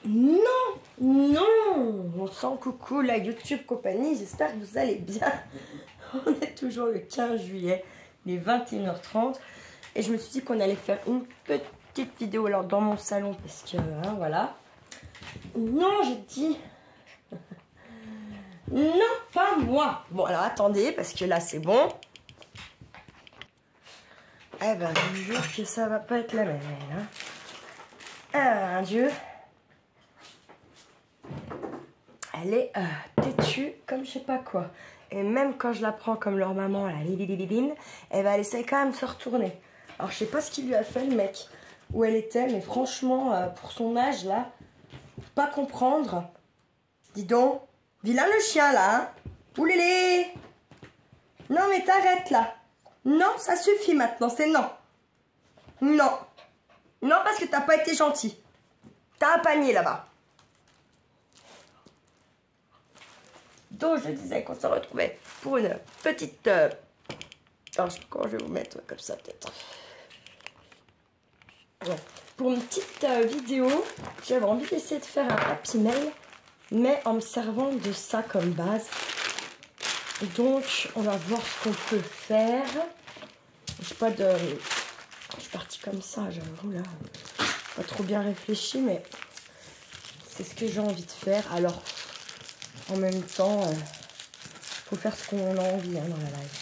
Non, non. On sent coucou la YouTube compagnie, j'espère que vous allez bien. On est toujours le 15 juillet, les 21h30. Et je me suis dit qu'on allait faire une petite vidéo alors dans mon salon parce que, hein, voilà. Non, j'ai dit... Non, pas moi. Bon, alors attendez, parce que là, c'est bon. Eh ben, je vous jure que ça va pas être la même, hein. Ah, mon Dieu. Elle est têtue comme je sais pas quoi. Et même quand je la prends comme leur maman, la Lilililin, elle va essayer quand même de se retourner. Alors, je sais pas ce qu'il lui a fait, le mec, où elle était, mais franchement, pour son âge, là, pas comprendre. Dis donc, vilain le chien, là, hein. Oulélé. Non, mais t'arrêtes, là. Non, ça suffit maintenant, c'est non. Non. Non, parce que t'as pas été gentil. T'as un panier, là-bas. Donc, je disais qu'on se retrouvait pour une petite... Alors, je sais pas comment je vais vous mettre comme ça, peut-être. Ouais. Pour une petite vidéo, j'avais envie d'essayer de faire un happy mail, mais en me servant de ça comme base. Donc, on va voir ce qu'on peut faire. Je suis partie comme ça, j'avoue, là. Pas trop bien réfléchi, mais c'est ce que j'ai envie de faire. Alors, en même temps, faut faire ce qu'on a envie, hein, dans la live.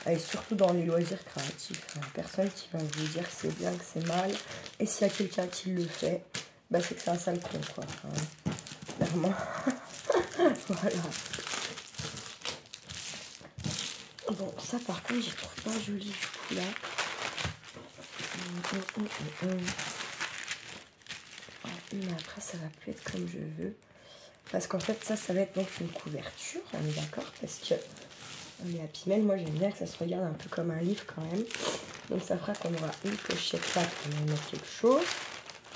Et surtout dans les loisirs créatifs. Personne qui va vous dire que c'est bien, que c'est mal. Et s'il y a quelqu'un qui le fait, bah c'est que c'est un sale con, quoi. Hein, clairement. Voilà. Bon, ça par contre, je trouve pas joli du coup là. Mais après, ça va plus être comme je veux. Parce qu'en fait, ça va être donc une couverture, on est d'accord. Parce que les Happy Mail, moi j'aime bien que ça se regarde un peu comme un livre quand même. Donc ça fera qu'on aura une pochette là pour mettre quelque chose.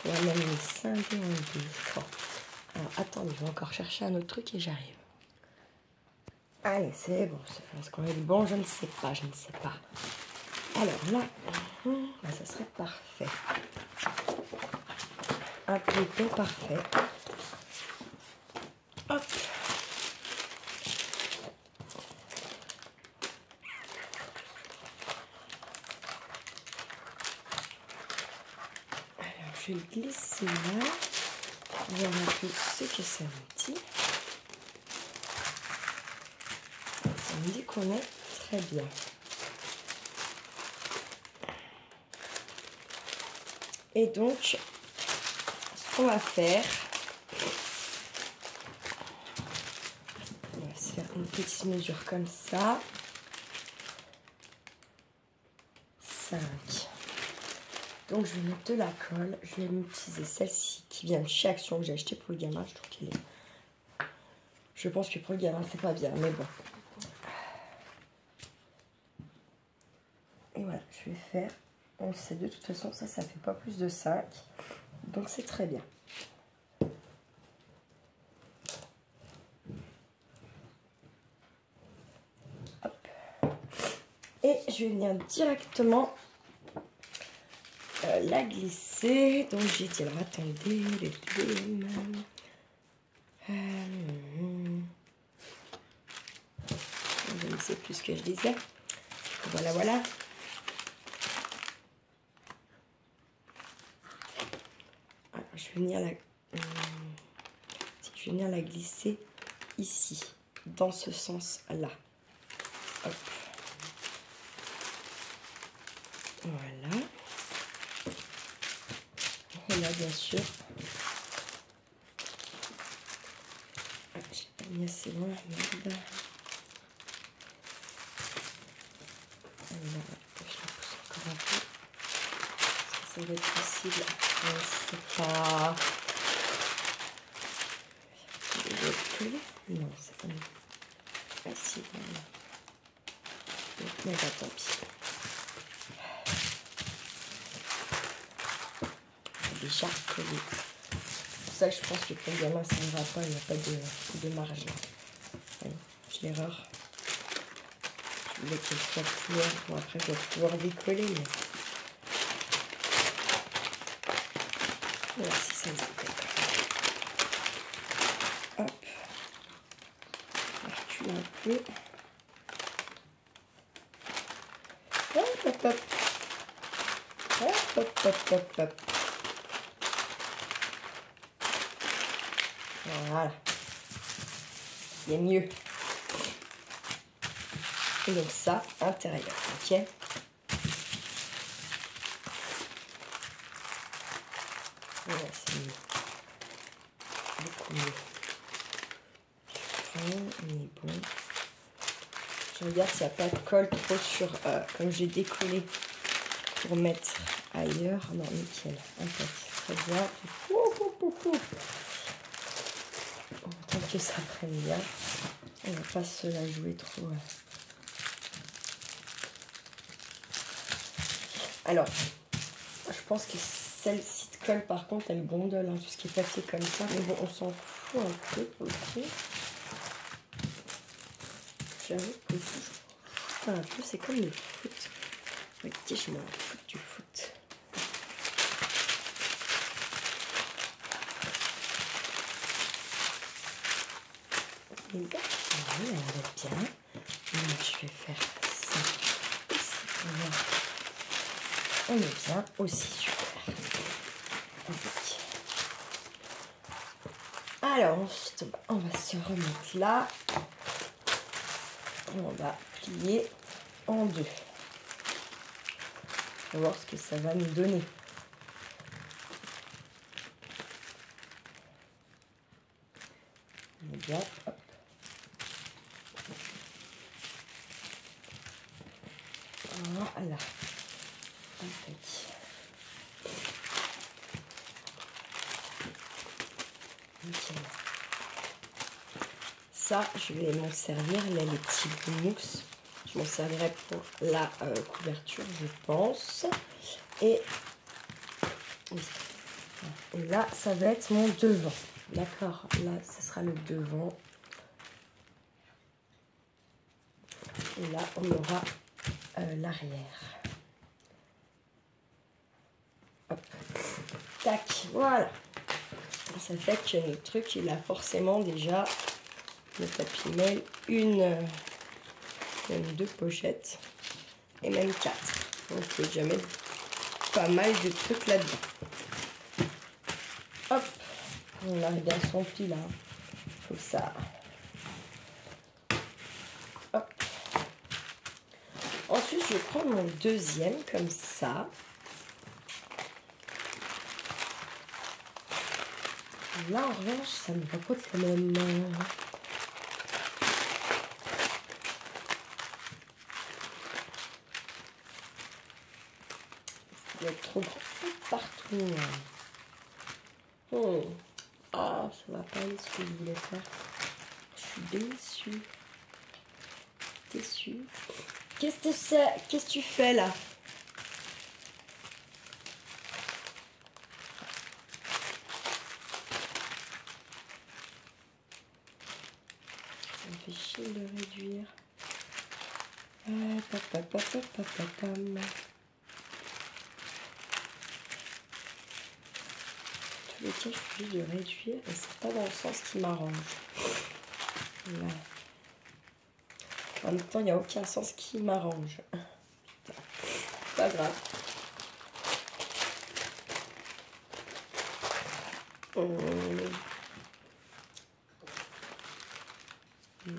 On va même les scinder en deux, je crois. Alors attendez, je vais encore chercher un autre truc et j'arrive. Allez, c'est bon. Est-ce qu'on est bon? Je ne sais pas, je ne sais pas. Alors là, ça serait parfait. Un peu parfait. Hop. Alors, je vais le glisser là. Voir un peu ce que ça me dit. Ça me dit qu'on est très bien. Et donc, ce qu'on va faire, on va se faire une petite mesure comme ça. 5. Donc, je vais mettre de la colle. Je vais utiliser celle-ci qui vient de chez Action que j'ai acheté pour le gamin. Je trouve qu'elle est... Je pense que pour le gamin, c'est pas bien, mais bon. Et voilà, je vais faire... On sait de toute façon, ça fait pas plus de 5. Donc, c'est très bien. Hop. Et je vais venir directement la glisser. Donc, j'ai dit, alors attendez, je ne sais plus ce que je disais. Voilà, voilà. Alors, je vais venir la glisser ici, dans ce sens-là. Hop. Voilà. Et là, bien sûr, j'ai pas mis assez loin, merde. Alors, je la pousse encore un peu. Est-ce que ça va être possible? Je ne sais pas. Je vais coller? Non, c'est pas facile. Mais bah, tant pis. Déjà collé. C'est pour ça que je pense que pour le gamin ça ne va pas, il n'y a pas de marge. Allez, j'ai l'erreur. Je voulais qu'elle soit claire. Bon, après je vais pouvoir décoller. Mais... Voilà, si ça se décolle. Et hop, hop, hop. Hop, hop, hop, hop, hop. Voilà. Il y a mieux. Et donc ça, intérieur, ok. Voilà, c'est mieux. Beaucoup mieux. On est bon. Je regarde s'il n'y a pas de colle trop sur, comme j'ai décollé pour mettre ailleurs. Non, nickel. Impec. Très bien. Tant que ça prenne bien. On va pas se la jouer trop. Alors, je pense que celle-ci de colle, par contre, elle gondole, hein, tout ce qui est papier comme ça. Mais bon, on s'en fout un peu, ok. J'avoue que je un peu, c'est comme le foot. Ok, je m'en fous du foot. Et bien, elle est bien. Donc, je vais faire ça aussi pour voir. On est bien aussi, super. Okay. Alors, ensuite, on va se remettre là. On va plier en deux. On va voir ce que ça va nous donner. On est bien, hop. Voilà. Impec. Nickel. Ça, je vais m'en servir. Là, les petits mousse. Je m'en servirai pour la couverture, je pense. Et là, ça va être mon devant. D'accord. Là, ça sera le devant. Et là, on aura l'arrière. Hop. Tac. Voilà. Ça fait que notre truc, il a forcément déjà le tapis mail, même deux pochettes et même 4. Donc, on peut déjà mettre pas mal de trucs là-dedans. Hop, on arrive bien son pli là. Faut que ça. Hop. Ensuite, je vais prendre mon deuxième comme ça. Là, en revanche, ça me va pas être le même. Il va être trop grand partout. Oh. Ah, ça va pas aller ce que je voulais faire. Je suis déçue. Déçue. Qu'est-ce que c'est? Qu'est-ce que tu fais là? Ça me fait chier de le réduire. Tous les cas, je suis obligée de réduire et c'est pas dans le sens qui m'arrange. Voilà. En même temps, il n'y a aucun sens qui m'arrange. Pas grave.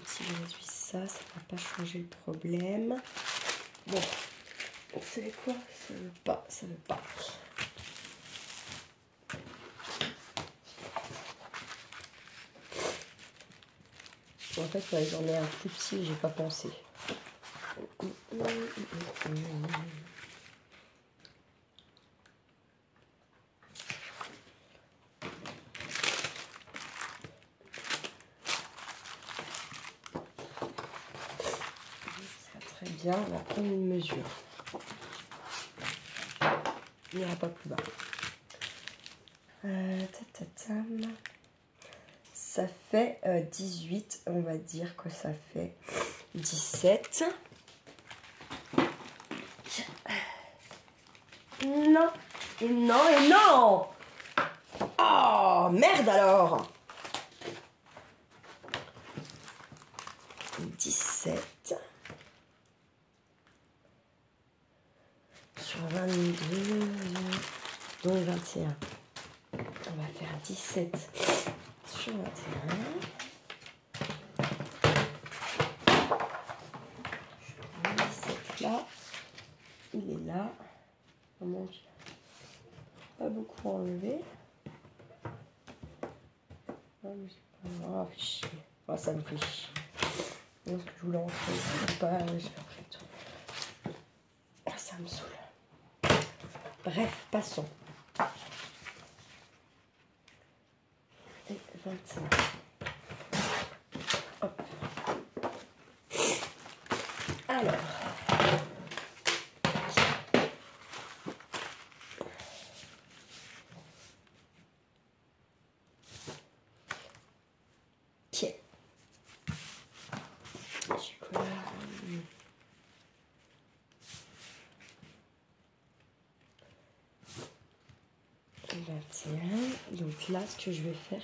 Si je réduis ça, ça ne va pas changer le problème. Bon, vous savez quoi? Ça veut pas, ça veut pas. En fait, j'en ai un plus petit, j'ai pas pensé. Très bien, on va prendre une mesure. Il n'ira pas plus bas. Ça fait 18, on va dire que ça fait 17. Non, et non, et non. Oh, merde alors. 17. 22, donc 21. On va faire 17 sur 21. Je mets 17 là. Il est là. On manque pas beaucoup enlevé. Oh, fait chier. Oh, ça me fait chier. Est-ce que je voulais rentrer ici ou pas? Je vais après tout. Ah, ça me saoule. Bref, passons. Et 25. Hop. Alors. Tiens. Chocolat. 21. Donc là, ce que je vais faire,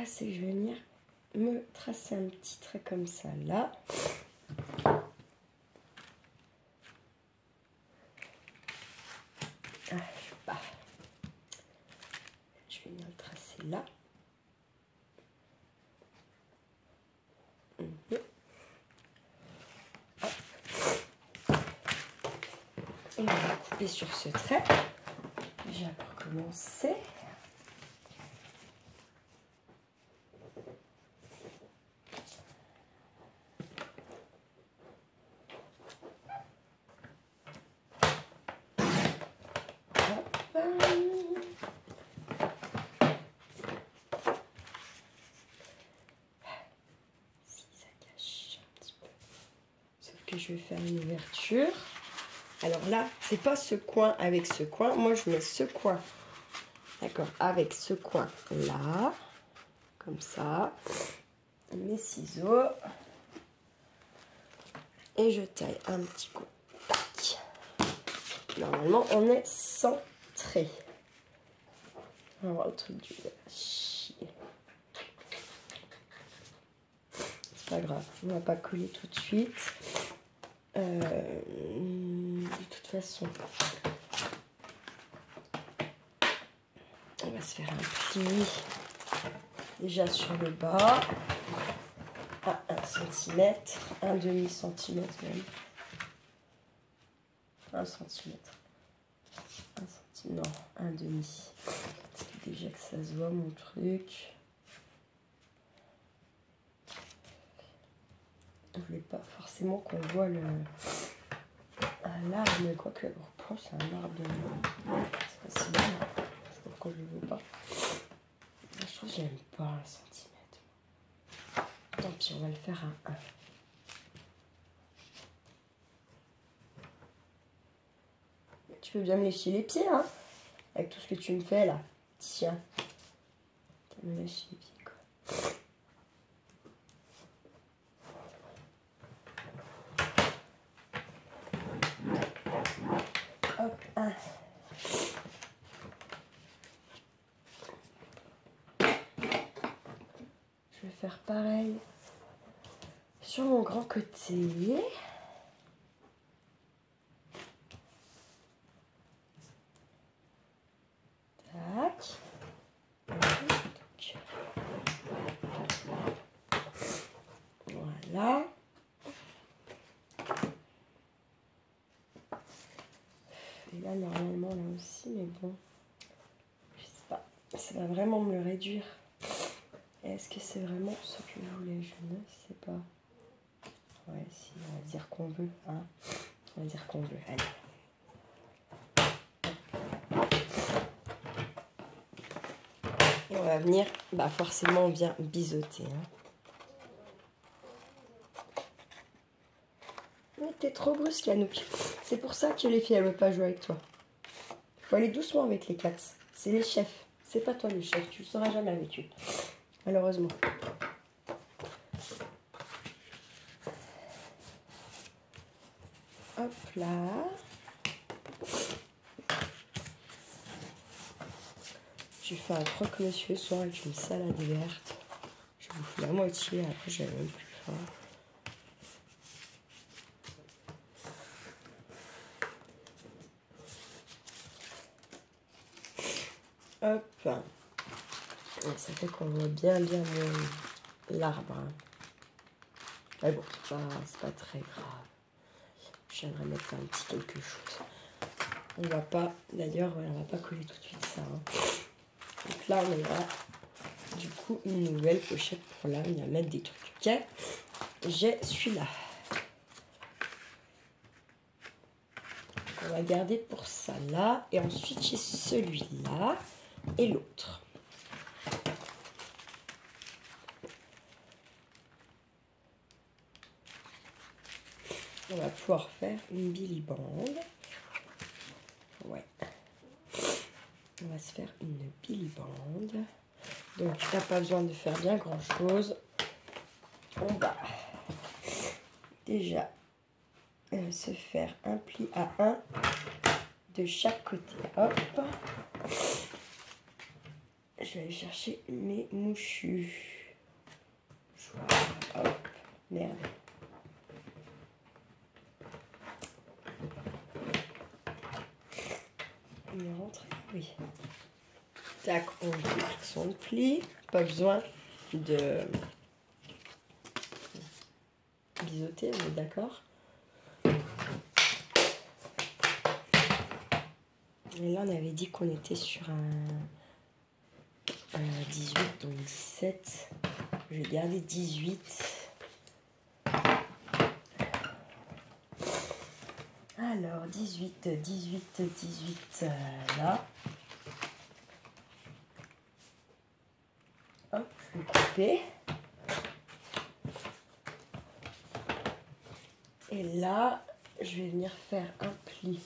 c'est que je vais venir me tracer un petit trait comme ça, là. Je vais venir le tracer là. Et on va couper sur ce trait. Déjà pour commencer. Je vais faire une ouverture. Alors là, c'est pas ce coin avec ce coin. Moi, je mets ce coin, d'accord, avec ce coin là, comme ça. Mes ciseaux. Et je taille un petit coup. Tac. Normalement, on est centré. On va voir le truc du chier. C'est pas grave, on va pas coller tout de suite. De toute façon, on va se faire un pli déjà sur le bas à 1 cm, un demi-centimètre même. 1 cm. Non, un demi. Parce que déjà que ça se voit mon truc. Je voulais pas forcément qu'on voit l'arbre, mais quoi que c'est un arbre de... C'est pas si bien. Je sais pas pourquoi je le veux pas. Je trouve que j'aime pas 1 cm. Tant pis, on va le faire à 1. Tu peux bien me lécher les pieds, hein, avec tout ce que tu me fais là. Tiens. Tu me lèches les pieds, quoi. Hop, 1. Je vais faire pareil sur mon grand côté. Tac. Voilà. Et là, normalement, là aussi, mais bon, je sais pas. Ça va vraiment me le réduire. Est-ce que c'est vraiment ce que je voulais? Je ne sais pas. Ouais, si, on va dire qu'on veut, hein. On va dire qu'on veut, allez. Et on va venir, bah forcément, on vient biseauter, hein. Mais t'es trop brusque, Anouk. C'est pour ça que les filles, elles ne veulent pas jouer avec toi. Il faut aller doucement avec les cats. C'est les chefs. C'est pas toi le chef. Tu ne le sauras jamais avec eux. Malheureusement. Hop là. Je fais un croque-monsieur ce soir avec une salade verte. Je bouffe la moitié, après j'ai même plus faim. Hop. Ça fait qu'on voit bien l'arbre. Hein. Mais bon, c'est pas très grave. J'aimerais mettre un petit quelque chose. On va pas, d'ailleurs, on va pas coller tout de suite ça. Hein. Donc là, on aura du coup une nouvelle pochette pour là. On va mettre des trucs. Ok. J'ai celui-là. On va garder pour ça là. Et ensuite, j'ai celui-là et l'autre. On va pouvoir faire une Billy Band. Ouais. On va se faire une Billy Band. Donc, tu n'as pas besoin de faire bien grand chose. On va déjà se faire un pli à 1 de chaque côté. Hop. Je vais aller chercher mes mouchus. Hop. Merde. Il est rentré. Oui. Tac, on clique son pli. Pas besoin de biseauter, on est d'accord. Et là, on avait dit qu'on était sur un 18, donc 17. Je vais garder 18. Alors, 18, là. Hop, je vais couper. Et là, je vais venir faire un pli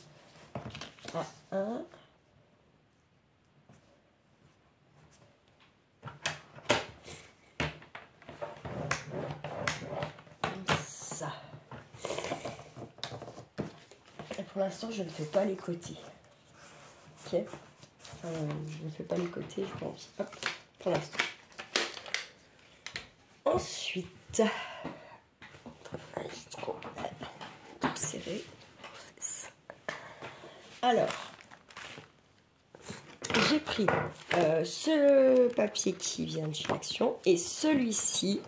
à 1. Comme ça. Et pour l'instant, je ne fais pas les côtés. Ok. Je ne fais pas les côtés, je pense. Hop, pour l'instant. Ensuite, trop serré. Alors, j'ai pris ce papier qui vient de chez Action et celui-ci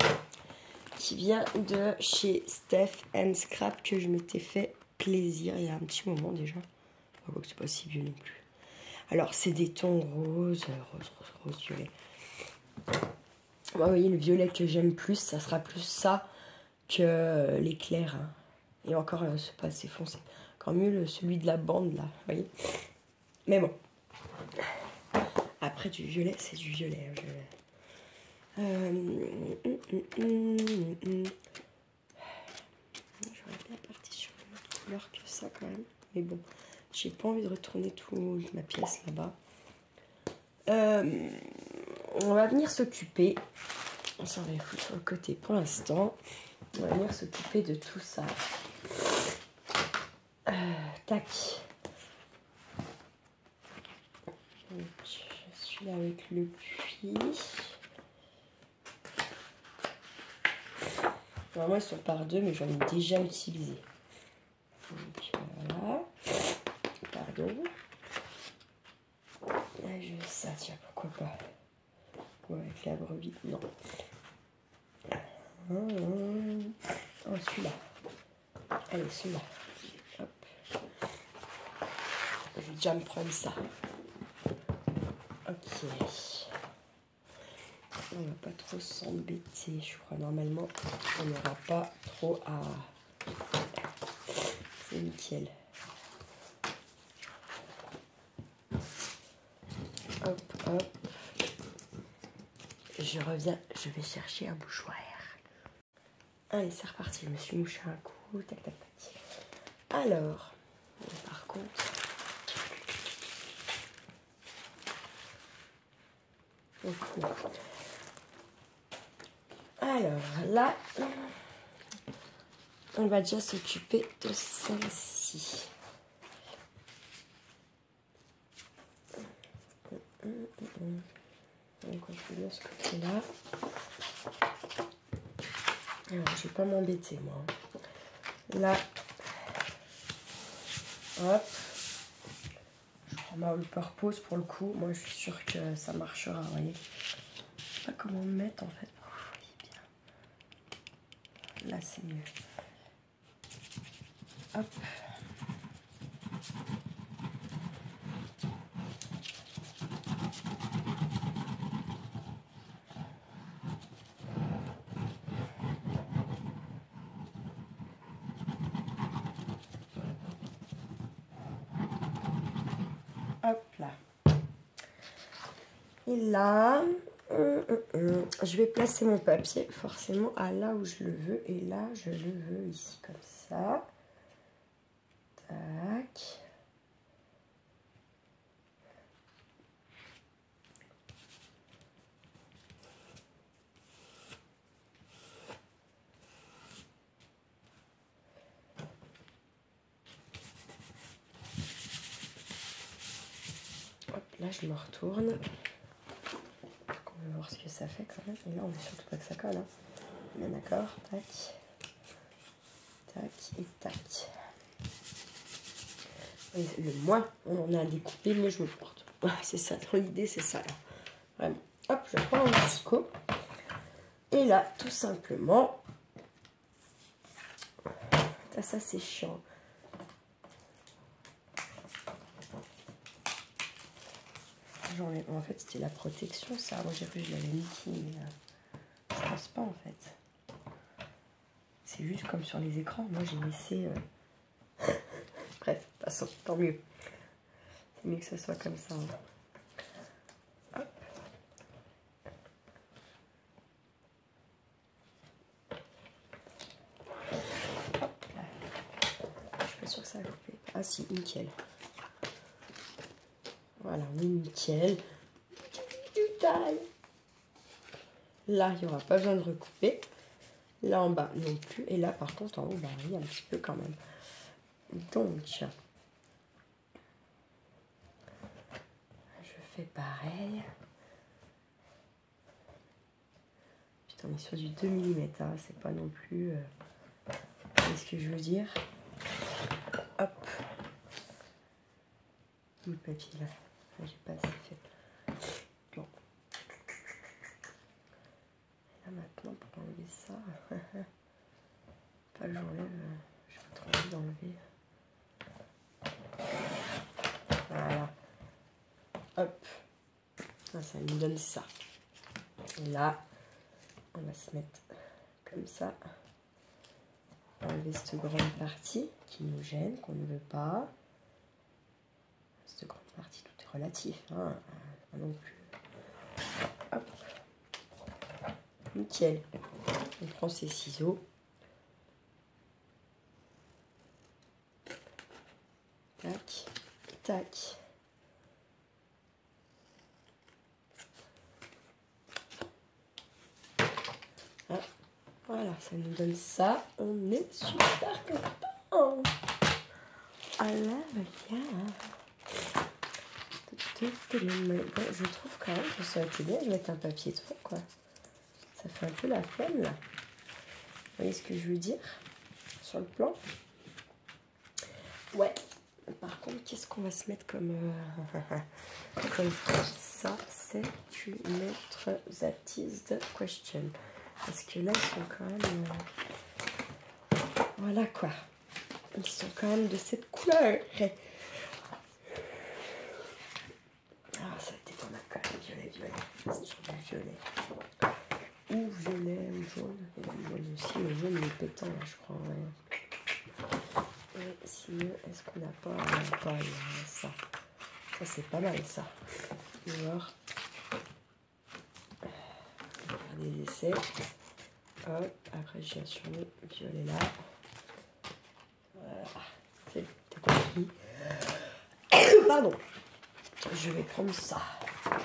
qui vient de chez Steph & Scrap que je m'étais fait plaisir il y a un petit moment déjà. Oh, c'est pas si vieux non plus. Alors, c'est des tons roses, violet. Vous voyez, le violet que j'aime plus, ça sera plus ça que l'éclair. Hein. Et encore, c'est pas assez foncé. Encore mieux celui de la bande, là. Vous voyez. Mais bon. Après, du violet, c'est du violet. J'aurais bien parti sur une autre couleur que ça, quand même. Mais bon, j'ai pas envie de retourner toute ma pièce là-bas. On va venir s'occuper. On s'en va foutre sur le côté pour l'instant. On va venir s'occuper de tout ça. Tac. Donc, je suis là avec le puits. Normalement, ils sont par deux, mais j'en ai déjà utilisé. Donc, voilà. Pardon. Là, je veux ça, tiens, pourquoi pas. Ouais, avec la brebis, non. Oh, celui-là. Allez, celui-là. Hop. Je vais déjà me prendre ça. Ok. On va pas trop s'embêter, je crois. Normalement, on n'aura pas trop à... C'est nickel. Hop, hop. Je reviens, je vais chercher un mouchoir. Allez, c'est reparti. Je me suis mouché un coup. Tac, tac, tac. Alors, par contre... Alors, là, on va déjà s'occuper de celle-ci. Donc, je vais de ce côté-là. Alors, je vais pas m'embêter, moi. Là, hop, je format all purpose pour le coup. Moi, je suis sûre que ça marchera, vous voyez. Je sais pas comment mettre en fait. Là, c'est mieux. Hop. Hop là. Et là, je vais placer mon papier forcément à là où je le veux. Et là, je le veux ici comme ça. Tac. Hop, là, je me retourne. On va voir ce que ça fait quand même. Et là, on veut surtout pas que ça colle. Hein. On est d'accord. Tac. Tac et tac. Et le moins on en a à découper, mieux je me porte. Voilà, c'est ça. L'idée, c'est ça. Là. Vraiment. Hop, je prends mon asicot. Et là, tout simplement... Ça c'est chiant. J'enlève. En fait, c'était la protection, ça. Moi, j'ai cru que je l'avais mis ici, mais je pense pas, en fait. C'est juste comme sur les écrans. Moi, j'ai laissé... Bref, passons, tant mieux. C'est mieux que ce soit comme ça. Hein. Hop. Hop là. Je suis pas sûre que ça va couper. Ah si, nickel. Voilà, oui, nickel. Du taille. Là, il n'y aura pas besoin de recouper. Là en bas non plus. Et là, par contre, en haut, bah oui, un petit peu quand même. Donc, je fais pareil. Putain, on est sur du 2 mm. Hein, c'est pas non plus... Qu'est-ce que je veux dire? Hop. Le papier là. J'ai pas assez fait. Bon. Et là maintenant, pour enlever ça... pas que j'enlève... j'ai pas trop envie d'enlever. Voilà. Hop. Ça nous donne ça. Et là, on va se mettre comme ça. Enlever cette grande partie qui nous gêne, qu'on ne veut pas. Cette grande partie, tout est relatif. Hein, pas non plus. Hop. Nickel. On prend ses ciseaux. Tac. Tac. Ah, voilà, ça nous donne ça. On est super content. Ah là, regarde. Bon, je trouve quand même que ça aurait été bien de mettre un papier de fond, quoi. Ça fait un peu la flemme, là. Vous voyez ce que je veux dire? Sur le plan. Ouais. Par contre, qu'est-ce qu'on va se mettre comme... comme ça, c'est une autre that is the question. Parce que là, ils sont quand même... voilà, quoi. Ils sont quand même de cette couleur. Ah, ça a été pas mal quand même, violet. C'est sur du violet. Ou violet, ou jaune. Il y a du jaune aussi, le jaune il est pétant là, je crois. Ouais. Et sinon, est-ce qu'on n'a pas ça? Ça, c'est pas mal, ça. Alors, on va faire des essais. Hop, après, je viens sur le violet là. Voilà, c'est compris. Pardon. Je vais prendre ça. Je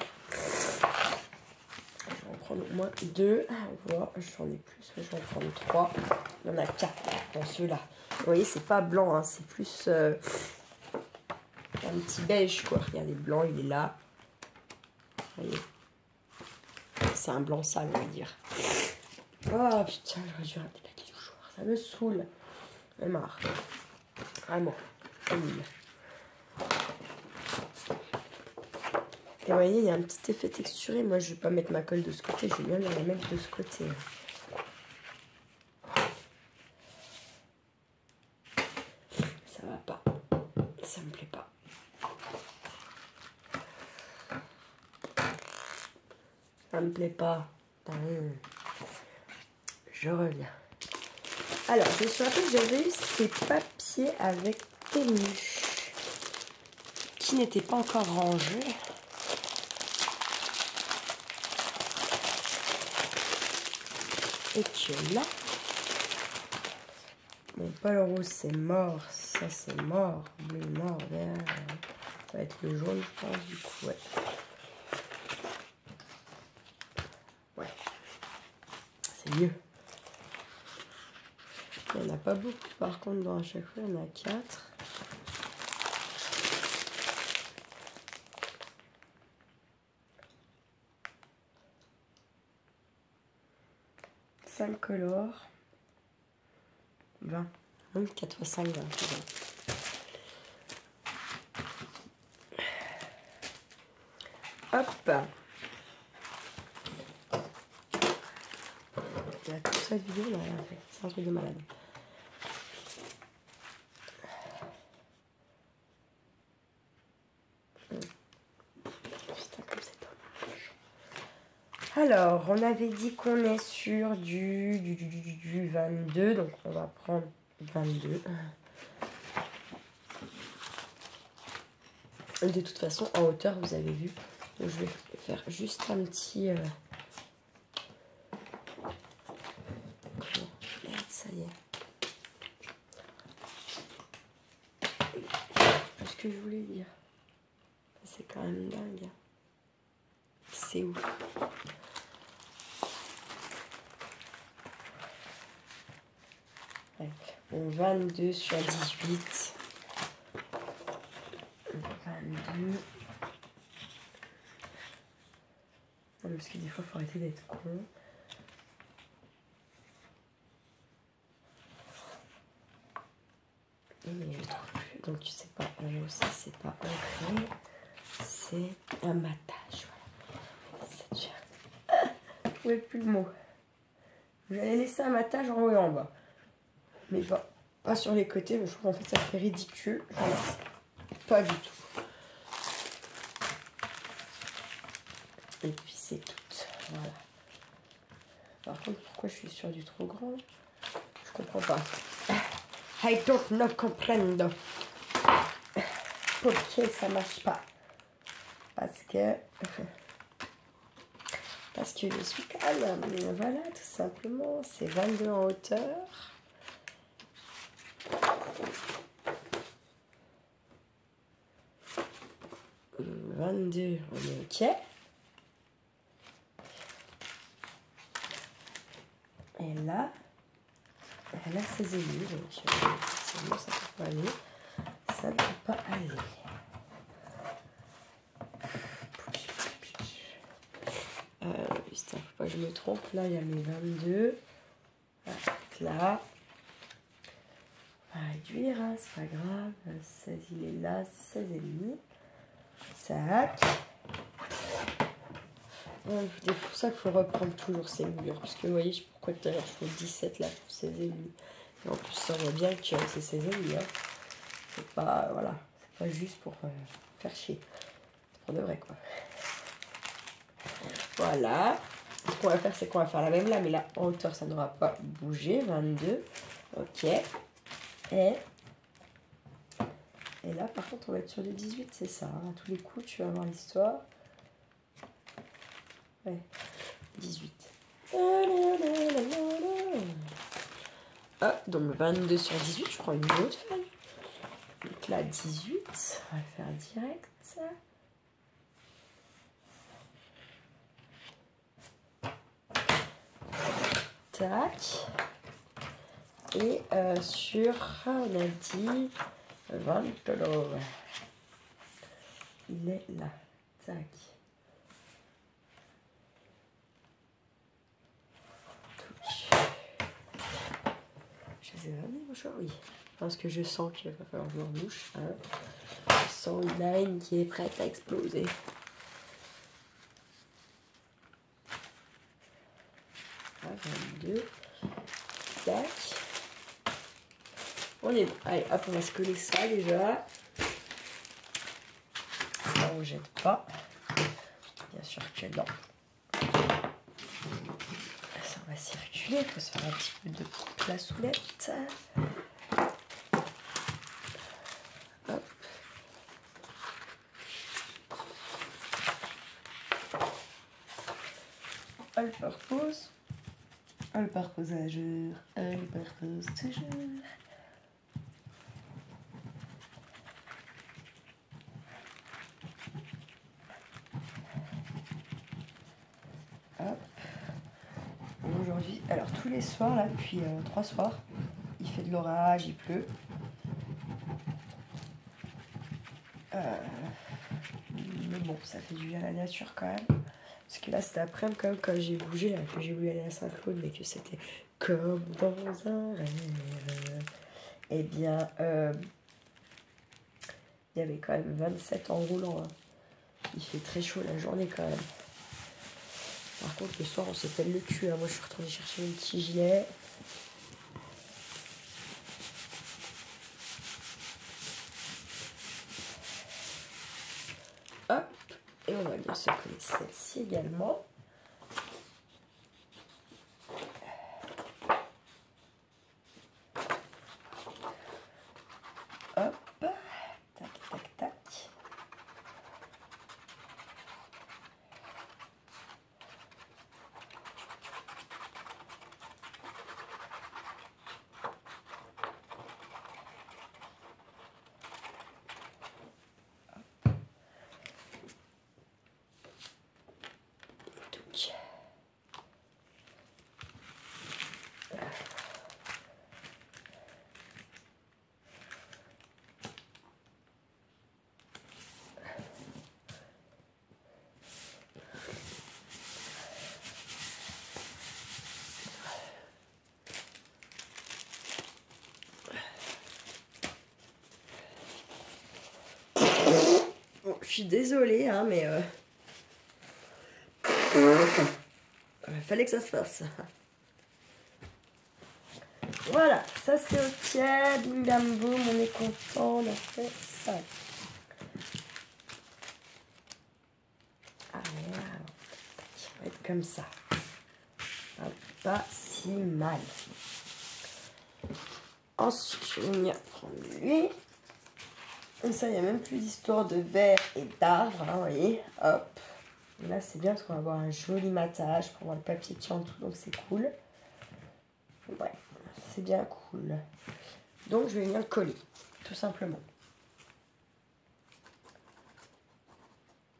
vais en prendre au moins 2. On voit, j'en ai plus. Je vais en prendre 3. Il y en a 4 dans ceux-là. Vous voyez, c'est pas blanc, hein, c'est plus un petit beige, quoi. Regardez, le blanc, il est là. Vous voyez, c'est un blanc sale, on va dire. Oh putain, j'aurais dû rater la clé du joueur. Ça me saoule. J'en ai marre. Vraiment. Et vous voyez, il y a un petit effet texturé. Moi, je vais pas mettre ma colle de ce côté, je vais bien la mettre de ce côté. Ça va pas. Ça me plaît pas. Ça me plaît pas. Je reviens. Alors, je me suis rappelé que j'avais eu ces papiers avec Temu qui n'étaient pas encore rangés. Et que là, bon, Paul rose c'est mort, ça c'est mort, bleu mort, vert, ça va être le jaune je pense du coup, ouais. Ouais, c'est mieux. Il n'y en a pas beaucoup par contre dans à chaque fois, il y en a 4. Cinq colores. 20. 4 x 5, 20. Hop. Il y a toute cette vidéo là, c'est un truc de malade. Putain, comme c'est dommage. Alors, on avait dit qu'on est sur du 22, donc on va prendre 22. De toute façon, en hauteur, vous avez vu, donc je vais faire juste un petit... ça y est. Ce que je voulais dire. C'est quand même dingue. C'est ouf. Ouais. Bon, 22 sur 18. 22. Non, parce que des fois, il faut arrêter d'être con. Mais je trouve plus. Donc, tu sais pas, ça, c'est pas un crayon. C'est un matage. Voilà. Ça tient. Je trouvais plus le mot. J'allais laisser un matage en haut et en bas. Mais pas sur les côtés. Mais je trouve en fait ça fait ridicule. Voilà. Pas du tout. Et puis c'est tout. Voilà. Par contre, pourquoi je suis sur du trop grand? Je comprends pas. I don't know comprendo. Pourquoi ça marche pas? Parce que je suis calme. Voilà, tout simplement. C'est 22 en hauteur. « 22, on est OK. Et là, elle a ses ailiers, donc ça ne peut pas aller. Ça ne peut pas aller. Putain, faut pas que je me trompe. Là, il y a mes 22. Là. On va réduire, hein, c'est pas grave. 16, il est là, 16 et demi. Tac. C'est pour ça qu'il faut reprendre toujours ces murs. Parce que vous voyez, pourquoi tout à l'heure je trouve 17, là je trouve 16 et demi. Et en plus, ça voit bien que c'est 16 et demi. Hein. C'est pas, voilà, c'est pas juste pour faire chier. C'est pour de vrai, quoi. Voilà. Ce qu'on va faire, c'est qu'on va faire la même là, mais là, en hauteur, ça n'aura pas bougé. 22. OK. Et là, par contre, on va être sur les 18, c'est ça. Hein. À tous les coups, tu vas voir l'histoire. Ouais. 18. Ah, donc 22 sur 18, je prends une autre feuille. Donc là, 18. On va le faire direct. Tac. Et sur, on a dit 20 $. Il est là. Tac. Touch. Je les ai ramenés, bonjour, oui. Parce que je sens qu'il va falloir que je me rebouche. Hein. Je sens une line qui est prête à exploser. est bon. Allez, hop, on va se coller ça déjà. Ça, on ne jette pas. Bien sûr que non. Ça, on va circuler. Il faut se faire un petit peu de plaçoulette. Hop. All purpose. All purpose à jour. All purpose toujours. Hop. Aujourd'hui, alors tous les soirs, là, depuis 3 soirs, il fait de l'orage, il pleut. Mais bon, ça fait du bien à la nature quand même. Parce que là, c'était après-midi quand j'ai bougé, là, que j'ai voulu aller à Saint-Claude, mais que c'était comme dans un rêve. Eh bien, il y avait quand même 27 en roulant. Hein. Il fait très chaud la journée quand même. Par contre, le soir, on se pèle le cul. Hein. Moi, je suis retournée chercher mon petit gilet. Hop. Et on va bien se coller celle-ci également. Hop. Tac, tac, tac. Bon, je suis désolée, hein, mais fallait que ça se fasse. Voilà, ça c'est ok, bim bam boum, on est content, on a fait ça. Allez, ça va être comme ça. Pas si mal. Ensuite, je vais venir prendre lui. Comme ça, il n'y a même plus d'histoire de verre et d'arbres, hein, vous voyez. Hop. Et là, c'est bien parce qu'on va avoir un joli matage pour voir le papier qui en tout, donc c'est cool. Ouais, c'est bien cool. Donc, je vais venir le coller, tout simplement.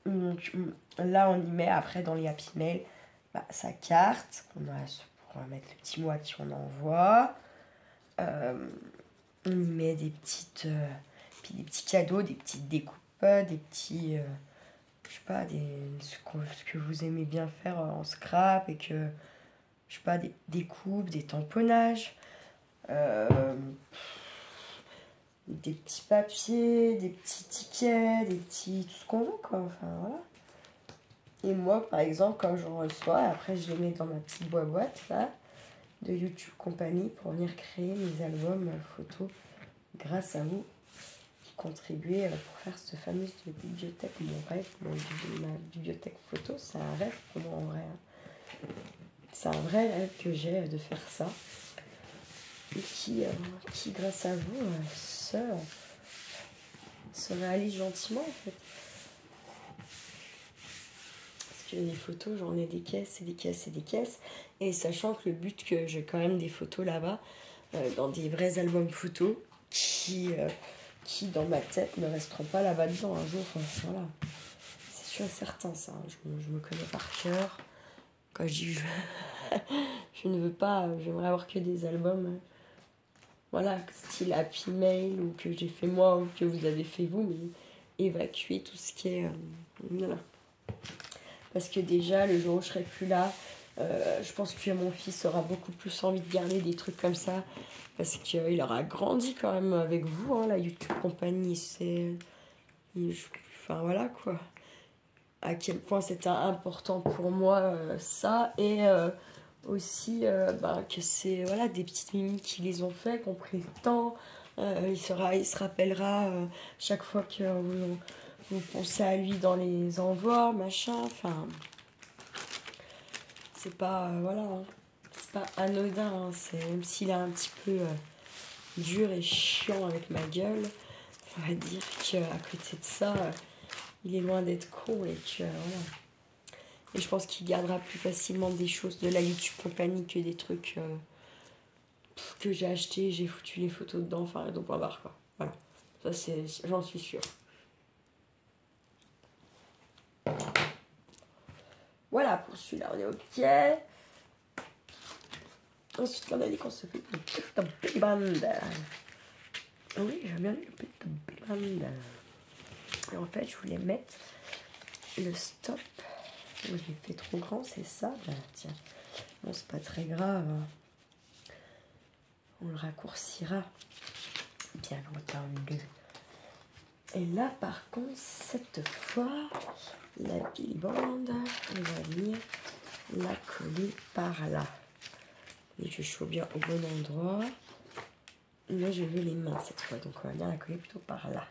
Donc, là, on y met après dans les Happy Mail sa carte. On va mettre le petit mot à qui on envoie. On y met des petites... puis des petits cadeaux, des petites découpes, des petits... je sais pas, ce que vous aimez bien faire en scrap et que... Je sais pas, des découpes, des tamponnages. Des petits papiers, des petits tickets, des petits... tout ce qu'on veut, quoi. Enfin, voilà. Et moi, par exemple, quand j'en reçois, après, je les mets dans ma petite boîte, là, de YouTube Compagnie pour venir créer mes albums photos grâce à vous qui contribuez pour faire cette fameuse bibliothèque. Mon rêve, ma bibliothèque photo, c'est un rêve pour moi en vrai. C'est un vrai rêve que j'ai de faire ça. Et qui grâce à vous, se réalise gentiment en fait. Parce que les photos, j'en ai des caisses et des caisses et des caisses. Et sachant que le but que j'ai quand même des photos là-bas, dans des vrais albums photos, qui dans ma tête ne resteront pas là-bas dedans un jour. Voilà. C'est sûr et certain ça. Je me connais par cœur. Quand je dis je ne veux pas, j'aimerais avoir que des albums. Voilà, style Happy Mail ou que j'ai fait moi ou que vous avez fait vous, mais évacuer tout ce qui est... voilà. Parce que déjà, le jour où je serai plus là, je pense que mon fils aura beaucoup plus envie de garder des trucs comme ça. Parce qu'il aura grandi quand même avec vous, hein, la YouTube Compagnie. Enfin voilà quoi. À quel point c'était important pour moi ça. Et aussi que c'est voilà, des petites mimiques qui les ont fait, qui ont pris le temps Il se rappellera chaque fois que vous pensez à lui dans les envois, machin. Enfin, c'est pas, voilà, hein, c'est pas anodin. Hein, même s'il est un petit peu dur et chiant avec ma gueule, on va dire qu'à côté de ça, il est loin d'être con et que, voilà. Et je pense qu'il gardera plus facilement des choses de la YouTube compagnie que des trucs que j'ai achetés, j'ai foutu les photos dedans, enfin, donc point barre, quoi. Voilà, ça j'en suis sûre. Voilà, pour celui-là, on est ok. Ensuite, là, on a dit qu'on se fait une petite baby band. Oui, j'aime bien une petite baby band. Et en fait, je voulais mettre le stop. Je l'ai fait trop grand, c'est ça. Bah, tiens, bon, c'est pas très grave. On le raccourcira. Bien entendu. Et là, par contre, cette fois, la Billy Band, on va venir la coller par là. Et je suis bien au bon endroit. Là, je veux les mains cette fois, donc on va bien la coller plutôt par là.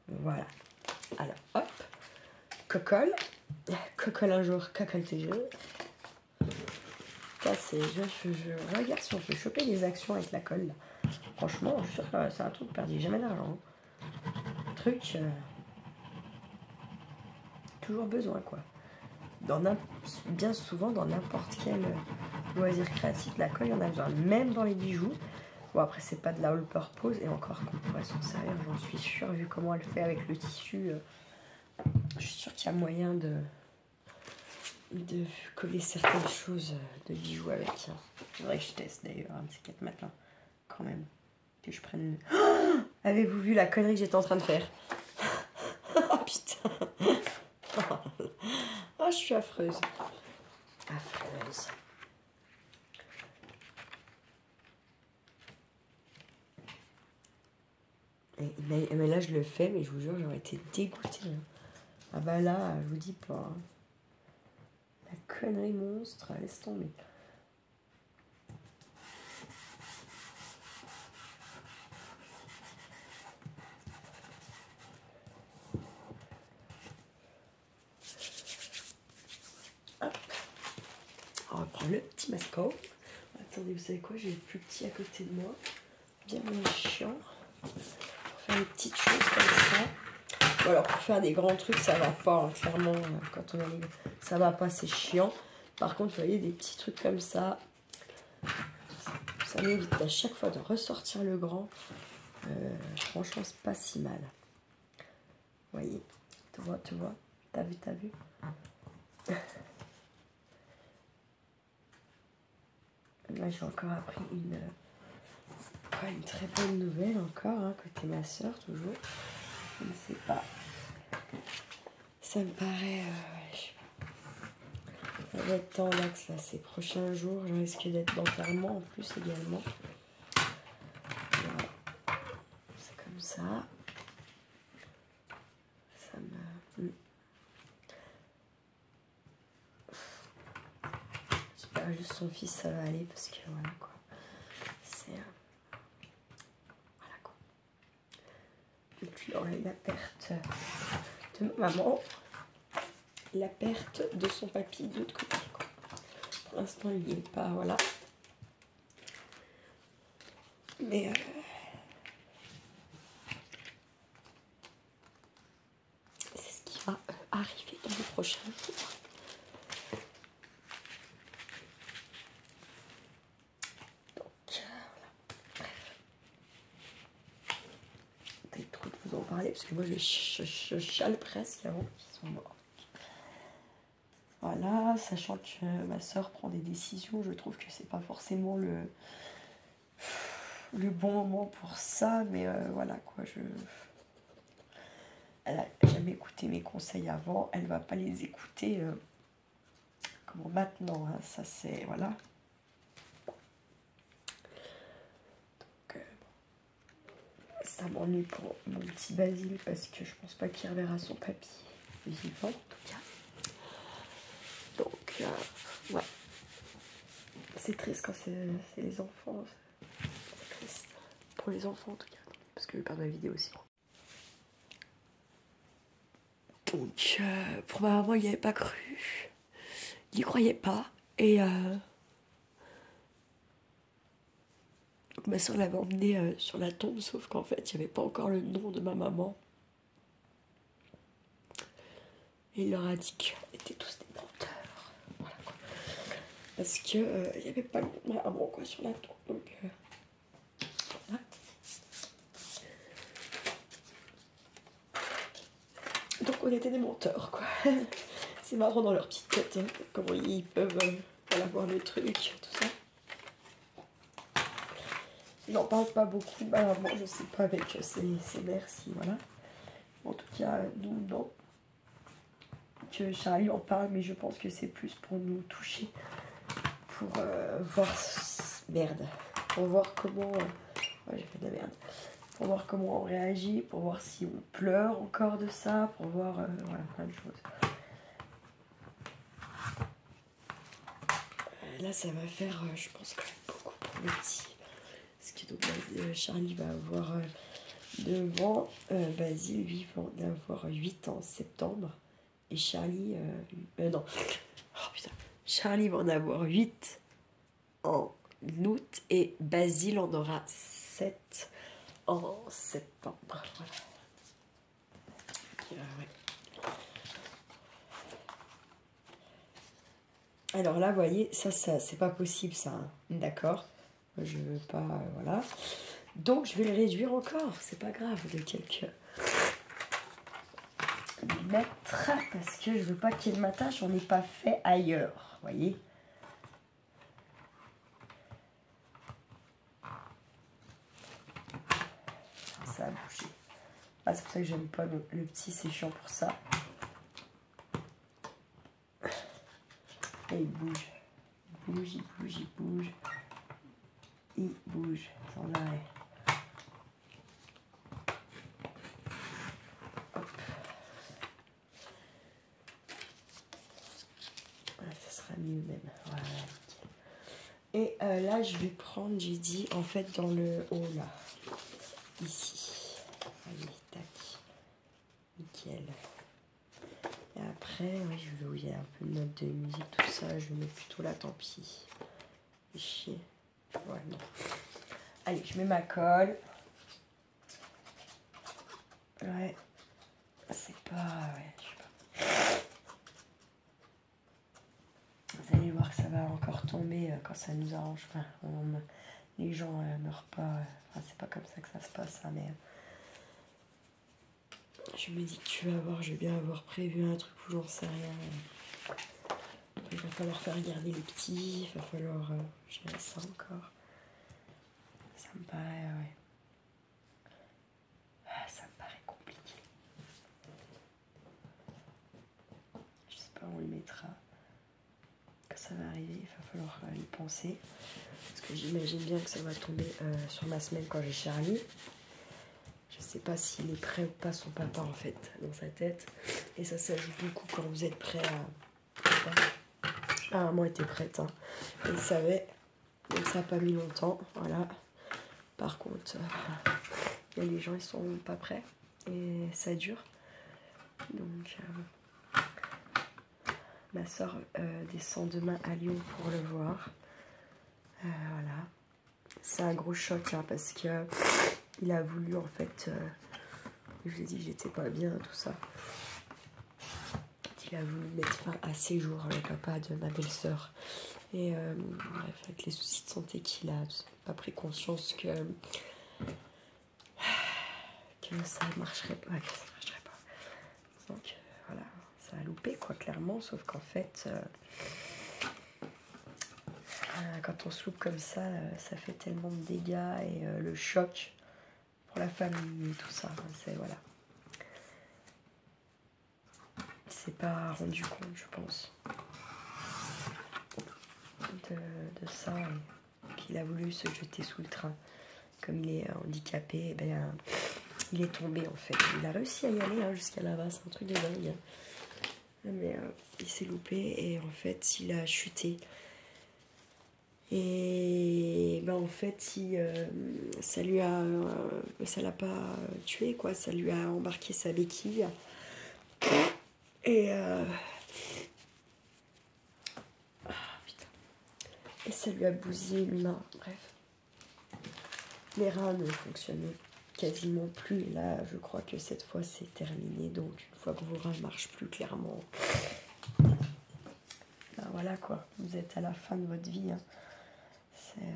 Voilà. Alors, hop. Cocolle. Cocolle un jour, cocolle toujours. Ça, c'est... Je regarde si on peut choper des actions avec la colle. Là. Franchement, je suis sûre que c'est un truc perdu. Jamais d'argent. Truc... toujours besoin, quoi. Bien souvent, dans n'importe quel loisir créatif, la colle, il y en a besoin. Même dans les bijoux. Bon, après, c'est pas de la all purpose. Et encore, qu'on pourrait s'en servir, j'en suis sûre, vu comment elle fait avec le tissu. Je suis sûre qu'il y a moyen de coller certaines choses de bijoux avec. Il faudrait que je teste d'ailleurs un de ces 4 matins. Quand même. Que je prenne... Oh, avez-vous vu la connerie que j'étais en train de faire? Oh putain. Oh, je suis affreuse. Affreuse. Mais là, je le fais, mais je vous jure, j'aurais été dégoûtée. Hein. Ah bah là, je vous dis pas. Hein. La connerie monstre, laisse tomber. Hop. On va prendre le petit masco. Attendez, vous savez quoi? J'ai le plus petit à côté de moi. Bien moins chiant. Pour faire des petites choses comme ça. Bon, alors pour faire des grands trucs, ça va pas. Hein, clairement, quand on a les... ça va pas, c'est chiant. Par contre, vous voyez, des petits trucs comme ça. Ça m'évite à chaque fois de ressortir le grand. Franchement, c'est pas si mal. Vous voyez, tu vois. T'as vu. Là, j'ai encore appris une très bonne nouvelle encore, hein, côté ma soeur, toujours. Je ne sais pas. Ça me paraît... ça va être temps d'axe, là, ces prochains jours. Je risque d'être d'enterrement en plus également. Voilà. C'est comme ça. Ça me... J'espère juste son fils, ça va aller, parce que voilà, quoi. C'est... voilà, quoi. Et puis, on a la perte de ma maman. La perte de son papy de l'autre côté, quoi. Pour l'instant, il n'y est pas, voilà. Mais... c'est ce qui va arriver dans les prochains jours. Trop de vous en parler parce que moi je chale presque avant qu'ils sont morts. Voilà, sachant que ma soeur prend des décisions, je trouve que c'est pas forcément le bon moment pour ça, mais voilà quoi, elle a jamais écouté mes conseils avant, elle va pas les écouter comment maintenant, hein, ça c'est voilà. Ça m'ennuie pour mon petit Basile parce que je pense pas qu'il reverra son papy vivant en tout cas. Donc, ouais. C'est triste quand c'est les enfants. C'est triste. Pour les enfants en tout cas. parce que je vais perdre ma vidéo aussi. Donc, pour ma maman, il n'y avait pas cru. Il n'y croyait pas. Et donc, ma soeur l'avait emmené sur la tombe, sauf qu'en fait, il n'y avait pas encore le nom de ma maman. Et il leur a dit qu'ils étaient tous des menteurs. Voilà, quoi. Parce que il n'y avait pas le nom de ma maman, quoi, sur la tombe. Donc, voilà. Donc on était des menteurs, quoi. C'est marrant dans leur petite tête, hein, comment ils peuvent voilà, voir le truc, tout ça. Ils n'en parlent pas beaucoup, malheureusement, je sais pas avec ses mères, si voilà. En tout cas, nous, non. Que Charlie en parle, mais je pense que c'est plus pour nous toucher, pour voir... Merde. Pour voir comment... Ouais, j'ai fait de la merde. Pour voir comment on réagit, pour voir si on pleure encore de ça, pour voir voilà, plein de choses. Là, ça va faire, je pense, quand même beaucoup pour le petit. Parce que donc, Charlie va avoir 9 ans, Basile, lui, va en avoir 8 en septembre. Et Charlie, non, oh putain, Charlie va en avoir 8 en août et Basile en aura 7 en septembre. Voilà. Ouais. Alors là, vous voyez, ça c'est pas possible, ça. Hein. D'accord. Je veux pas, voilà. Donc, je vais le réduire encore. C'est pas grave, de quelques millimètres. Parce que je veux pas qu'il y ait de ma tâche. On n'est pas fait ailleurs. Vous voyez. Ça a bougé. Ah, c'est pour ça que j'aime pas le petit, c'est chiant pour ça. Et il bouge. Il bouge, il bouge, il bouge. Il bouge. Sans arrêt. Hop. Voilà, ça sera mieux même. Voilà. Et là, je vais prendre, j'ai dit, en fait, dans le haut, là. Ici. Allez, tac. Nickel. Et après, ouais, je vais où il y a un peu de notes de musique, tout ça. Je vais mettre plutôt là, tant pis. Chier. Ouais, non. Allez, je mets ma colle. Ouais. C'est pas... Ouais, je sais pas. Vous allez voir que ça va encore tomber quand ça nous arrange. Enfin, les gens meurent pas. Enfin, c'est pas comme ça que ça se passe, hein, mais... Je me dis que tu vas voir, je vais bien avoir prévu un truc où j'en sais rien. Il va falloir faire regarder les petits, il va falloir gérer ça encore. Ça me paraît, ouais. Ah, ça me paraît compliqué. Je sais pas où on le mettra. Quand ça va arriver, il va falloir y penser. Parce que j'imagine bien que ça va tomber sur ma semaine quand j'ai Charlie. Je sais pas s'il est prêt ou pas son papa en fait dans sa tête. Et ça joue beaucoup quand vous êtes prêt à... Ah, maman était prête, hein. Elle savait. Donc ça n'a pas mis longtemps, voilà. Par contre, il y a les gens, ils sont pas prêts. Et ça dure. Donc, ma soeur descend demain à Lyon pour le voir. Voilà. C'est un gros choc, hein, parce que il a voulu, en fait... je lui ai dit que j'étais pas bien, tout ça. Il a voulu mettre fin à ses jours avec le papa de ma belle-sœur. Et bref, avec les soucis de santé qu'il a, pas pris conscience que ça marcherait pas. Donc voilà, ça a loupé quoi, clairement. Sauf qu'en fait, quand on se loupe comme ça, ça fait tellement de dégâts et le choc pour la famille et tout ça. C'est voilà. C'est pas rendu compte, je pense, de ça, qu'il a voulu se jeter sous le train. Comme il est handicapé, ben, il est tombé en fait. Il a réussi à y aller hein, jusqu'à là-bas, c'est un truc de dingue. Mais il s'est loupé et en fait il a chuté. Et ben en fait, ça l'a pas tué, quoi. Ça lui a embarqué sa béquille. Et, et ça lui a bousillé une main. Bref. Les reins ne fonctionnaient quasiment plus. Et là, je crois que cette fois, c'est terminé. Donc, une fois que vos reins ne marchent plus clairement, ben voilà quoi. Vous êtes à la fin de votre vie. Hein. C'est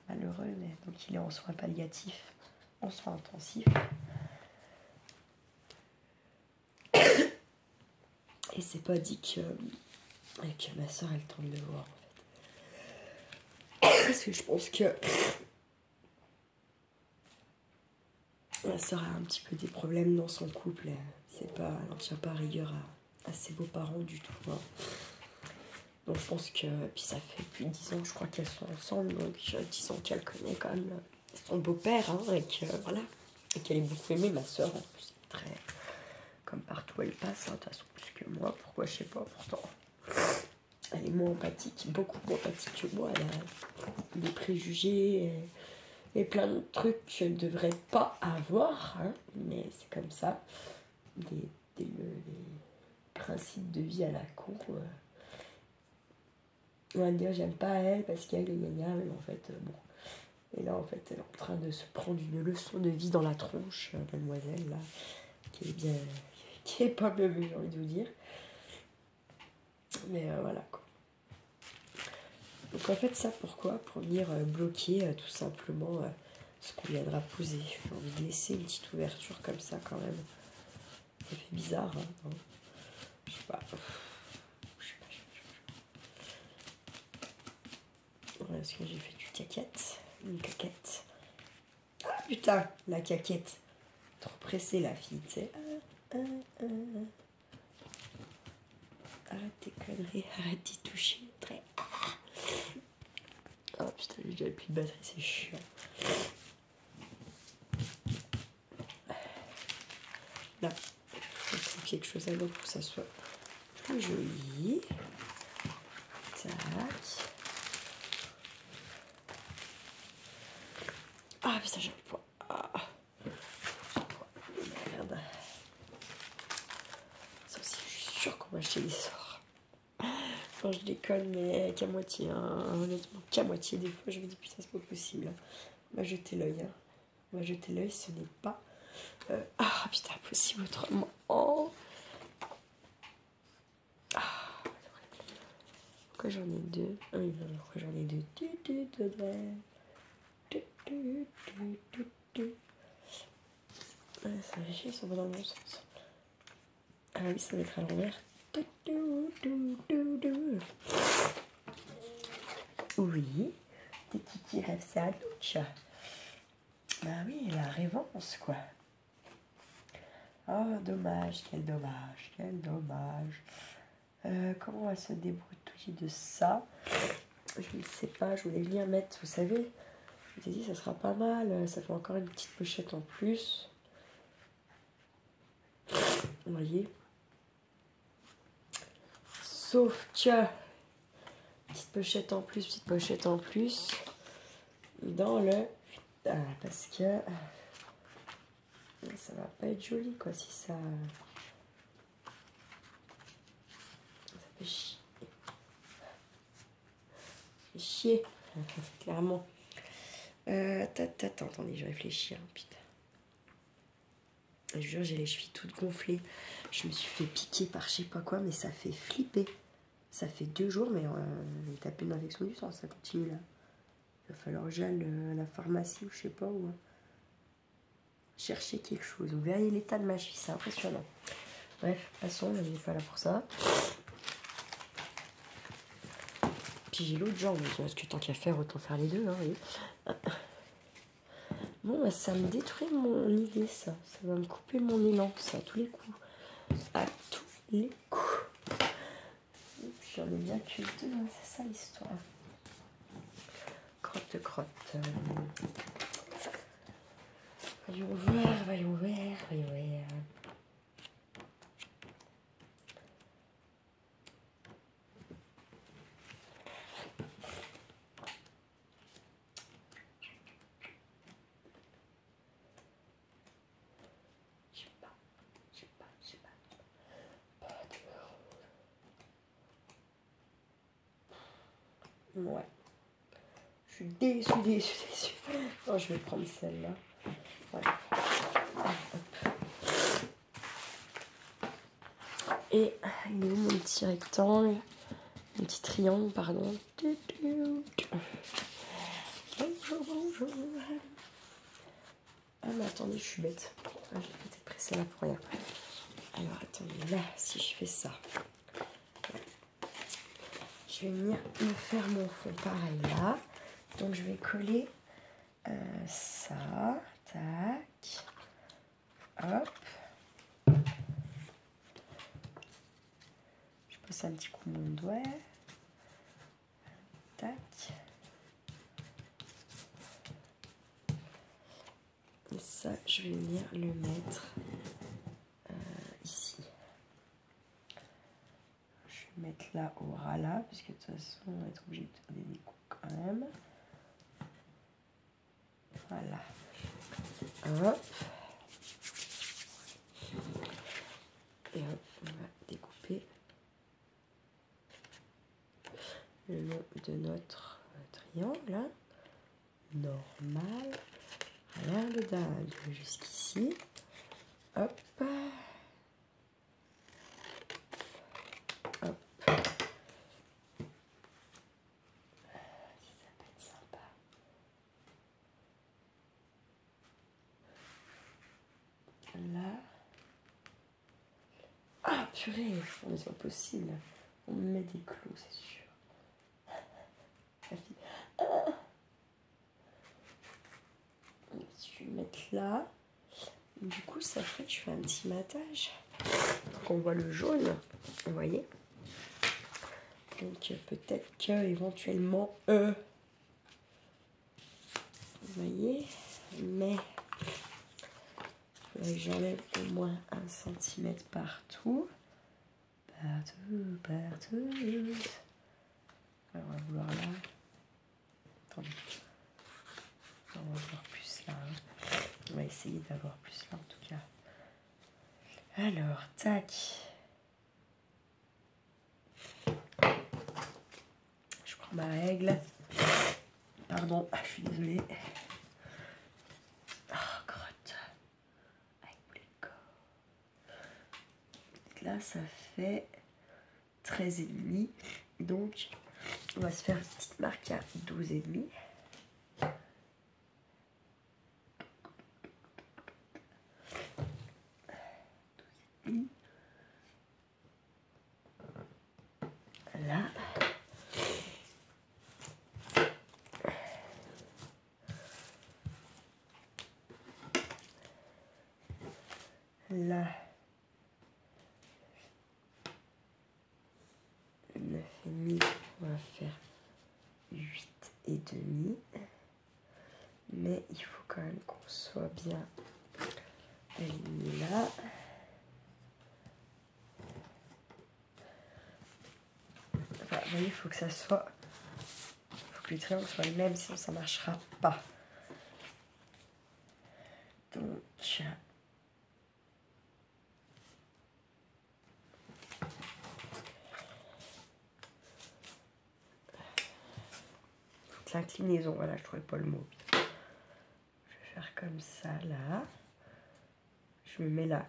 malheureux, mais donc il est en soins palliatifs, en soins intensifs. Et c'est pas dit que ma soeur elle tente de voir en fait. Parce que je pense que ma soeur a un petit peu des problèmes dans son couple. Elle n'en tient pas rigueur à ses beaux-parents du tout. Hein. Donc je pense que, puis ça fait plus de 10 ans je crois qu'elles sont ensemble, donc 10 ans qu'elle connaît quand même son beau-père, hein, et que voilà, et qu'elle est beaucoup aimée, ma soeur en plus, très, comme partout elle passe, hein, de toute façon plus que moi, pourquoi je sais pas, pourtant elle est moins empathique, beaucoup moins empathique que moi, elle a des préjugés et plein de trucs qu'elle ne devrait pas avoir, hein, mais c'est comme ça, des principes de vie à la cour. On va dire j'aime pas elle parce qu'elle est géniale, mais en fait bon. Et là en fait elle est en train de se prendre une leçon de vie dans la tronche, mademoiselle là, qui est pas bébé, j'ai envie de vous dire. Mais voilà quoi. Donc en fait ça pourquoi? Pour venir bloquer tout simplement ce qu'on viendra poser. J'ai envie de laisser une petite ouverture comme ça quand même. Ça fait bizarre, hein, non? Je sais pas. Voilà, parce que j'ai fait du caquette. Une caquette. Ah putain, la caquette. Trop pressée la fille, tu sais. Arrête tes conneries, arrête d'y toucher. Très. Oh putain, j'ai plus de batterie, c'est chiant. Là, il faut quelque chose à l'autre pour que ça soit plus joli. Tac. Ah putain, j'ai le poids. Ah. Merde. Ça aussi, je suis sûre qu'on va acheter des sorts. Enfin, je déconne, mais qu'à moitié, hein. Honnêtement, qu'à moitié. Des fois, je me dis, putain, c'est pas possible. On va jeter l'œil. Hein. On va jeter l'œil, ce n'est pas... Ah, putain, impossible autrement. Oh. Ah. Pourquoi j'en ai deux? Oui, pourquoi j'en ai deux? Ah, ça va chier, ils sont pas dans le bon sens. Ah oui, ça va être à l'envers. Oui, tes kiki rêves, c'est à douche. Bah oui, la révence, quoi. Oh, dommage, quel dommage, quel dommage. Comment on va se débrouiller de ça? Je ne sais pas, je voulais venir mettre, vous savez, je vous ai dit, ça sera pas mal. Ça fait encore une petite pochette en plus. Vous voyez? Sauf que, petite pochette en plus, dans le... parce que ça va pas être joli, quoi, si ça... Ça fait chier. Ça fait chier, clairement. Attendez, je réfléchis, hein, putain. Je jure, j'ai les chevilles toutes gonflées. Je me suis fait piquer par je sais pas quoi, mais ça fait flipper. Ça fait 2 jours, mais j'ai tapé une infection du sang, ça continue là. Il va falloir que j'aille à la pharmacie ou je sais pas où. Chercher quelque chose. Vous verriez l'état de ma cheville, c'est impressionnant. Bref, passons, on n'est pas là pour ça. Puis j'ai l'autre jambe, parce que tant qu'à faire, autant faire les deux. Hein, oui. Bon, bah, ça me détruit mon idée, ça. Ça va me couper mon élan, ça, à tous les coups. À tous les coups. J'en ai bien que 2, hein, c'est ça l'histoire. Crotte. Voyons voir. Ouais. Je suis déçue. Oh, je vais prendre celle-là. Voilà. Hop. Et il est où mon petit rectangle? Mon petit triangle, pardon. Bonjour. Ah mais attendez, je suis bête. Ah, j'ai peut-être pressé là pour rien. Alors attendez, là, si je fais ça, je vais venir me faire mon fond pareil là. Donc je vais coller ça, tac, hop. Je passe un petit coup mon doigt, tac. Et ça, je vais venir le mettre ici. Je vais mettre là au ras là, parce que de toute façon, on va être obligé de faire des découpes quand même. Voilà. Hop. Et hop, on va découper le long de notre triangle. Hein. Normal. Rien de dingue. Jusqu'ici. Hop. Hop. Ça peut être sympa. Là. Ah, purée. Oh, mais c'est pas possible. On me met des clous, c'est sûr. La fille. Ah. Je vais mettre là. Du coup, ça fait que je fais un petit matage. Donc, on voit le jaune. Vous voyez? Donc, peut-être que éventuellement, vous voyez? Mais, il faudrait que j'enlève au moins 1 centimètre partout. Partout. Alors, on va vouloir là. Attendez. On va voir plus là. Hein. On va essayer d'avoir plus là en tout cas. Alors, tac. Je prends ma règle. Pardon, je suis désolée. Oh, crotte. Avec les corps. Là, ça fait 13,5. Donc, on va se faire une petite marque à 12,5. Là. Là. 9,5. On va faire 8,5. Mais il faut quand même qu'on soit bien aligné là. Enfin, vous voyez, il faut que ça soit... Il faut que les triangles soient les mêmes, sinon ça ne marchera pas. Donc... Toute l'inclinaison, voilà, je ne trouvais pas le mot. Je vais faire comme ça, là. Je me mets là,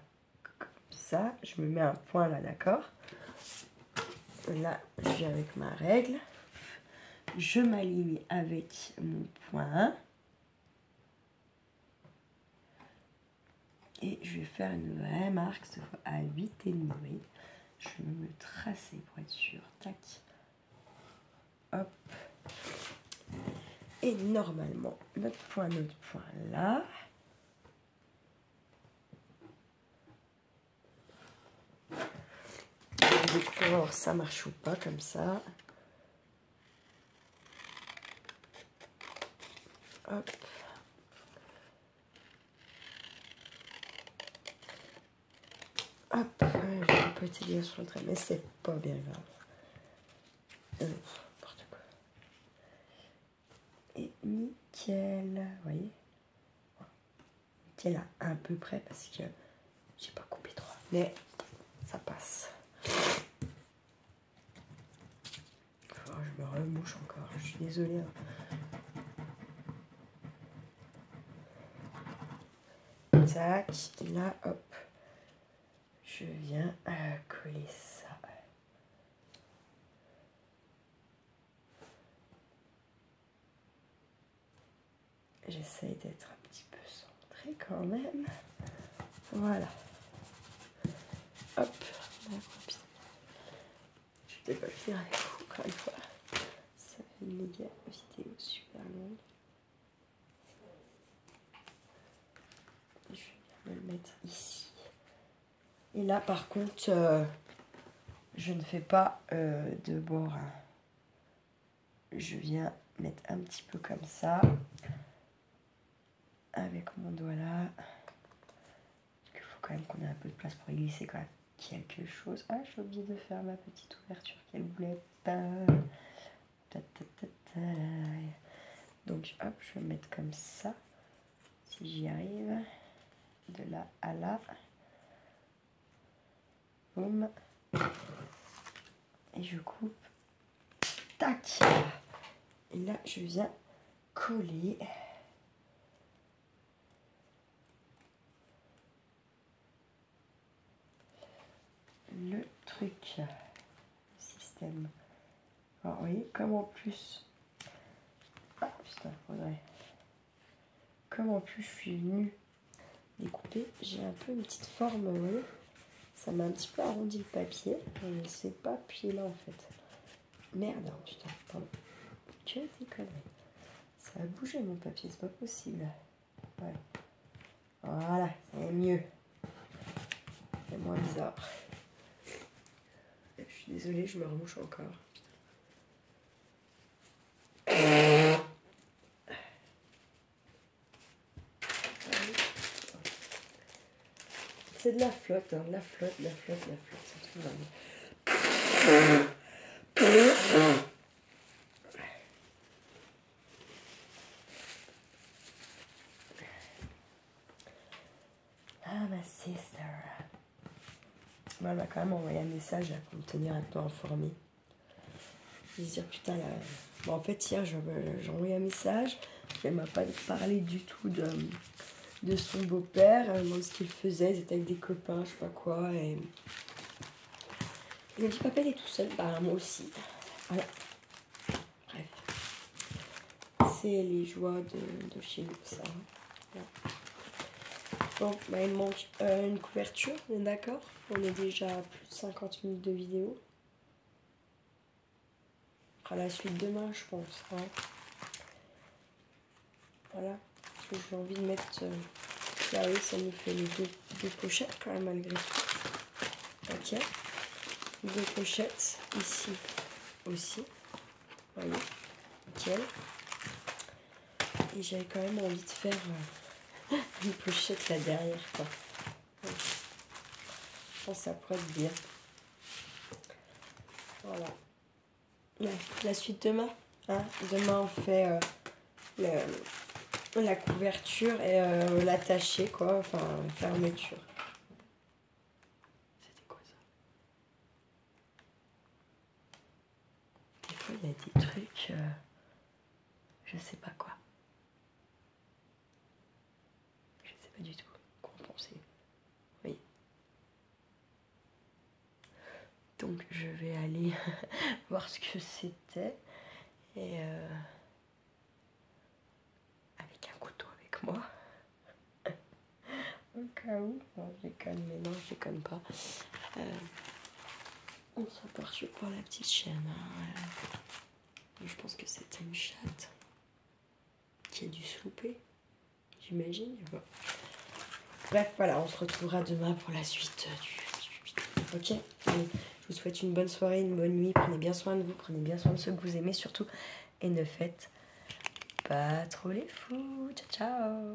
comme ça. Je me mets un point là, d'accord? Là, je viens avec ma règle. Je m'aligne avec mon point. Et je vais faire une vraie marque, cette fois à 8,5. Oui. Je vais me le tracer pour être sûr. Tac. Hop. Et normalement, notre point là. Je vais voir ça marche ou pas comme ça. Hop. Hop. J'ai un peu été bien sur le trait, mais c'est pas bien grave. N'importe quoi. Et nickel. Vous voyez? Nickel à un peu près parce que j'ai pas coupé trop. Mais ça passe. Alors, je me remouche encore, je suis désolée. Tac, là, hop, je viens coller ça. J'essaye d'être un petit peu centrée quand même. Voilà. Hop, je vais pas le faire avec vous encore une fois. Ça fait une méga vidéo super longue. Je vais me le mettre ici. Et là par contre, je ne fais pas de bord. Je viens mettre un petit peu comme ça. Avec mon doigt là. Parce qu'il faut quand même qu'on ait un peu de place pour y glisser quand même quelque chose. Ah, j'ai oublié de faire ma petite ouverture qu'elle voulait pas. Donc hop, je vais me mettre comme ça. Si j'y arrive. De là à là. Boum. Et je coupe. Tac. Et là, je viens coller. Le truc. Le système. Alors, vous voyez, comme en plus... Ah, putain, faudrait... Comme en plus, je suis venue découper, j'ai un peu une petite forme, vous voyez. Ça m'a un petit peu arrondi le papier. Je ne sais pas appuyer là, en fait. Merde, hein, putain, pardon. Que des conneries. Ça a bougé, mon papier, c'est pas possible. Ouais. Voilà, c'est mieux. C'est moins bizarre. Je suis désolée, je me remouche encore. C'est de la flotte, hein, de la flotte, de la flotte, de la flotte. C'est tout dingue. Ah, ma sister. Bon, elle m'a quand même envoyé un message pour me tenir un peu informée. Je me dis, putain, là... Bon, en fait, hier, j'ai envoyé un message. Elle m'a pas parlé du tout de son beau-père. Elle m'a demandé ce qu'il faisait. Ils étaient avec des copains, je sais pas quoi. Et... Il m'a dit, papa, il est tout seul. Bah, moi aussi. Voilà. Bref. C'est les joies de chez nous, ça. Voilà. Bon, bah, il manque une couverture, on est d'accord? On est déjà à plus de 50 minutes de vidéo. On fera la suite demain, je pense. Hein. Voilà. Parce que j'ai envie de mettre... Là, oui, ça nous fait les deux pochettes, quand même, malgré tout. Ok. 2 pochettes, ici aussi. Vous voyez. Nickel. Et j'avais quand même envie de faire une pochette là derrière, quoi. Ouais. Je pense que ça pourrait être bien. Voilà. Ouais, la suite demain. Hein. Demain, on fait la couverture et l'attacher, quoi. Enfin, la fermeture. C'était quoi ça? Des fois, il y a des trucs... je sais pas quoi. Je sais pas du tout quoi en penser. Oui. Donc je vais aller voir ce que c'était. Et avec un couteau avec moi. Au cas où. Non, je déconne, mais non, je déconne pas. On s'en porte pour la petite chienne. Hein. Je pense que c'était une chatte qui a dû se louper. J'imagine. Bon. Bref, voilà, on se retrouvera demain pour la suite du vidéo. Ok. Allez, je vous souhaite une bonne soirée, une bonne nuit. Prenez bien soin de vous, prenez bien soin de ceux que vous aimez surtout. Et ne faites pas trop les fous. Ciao, ciao.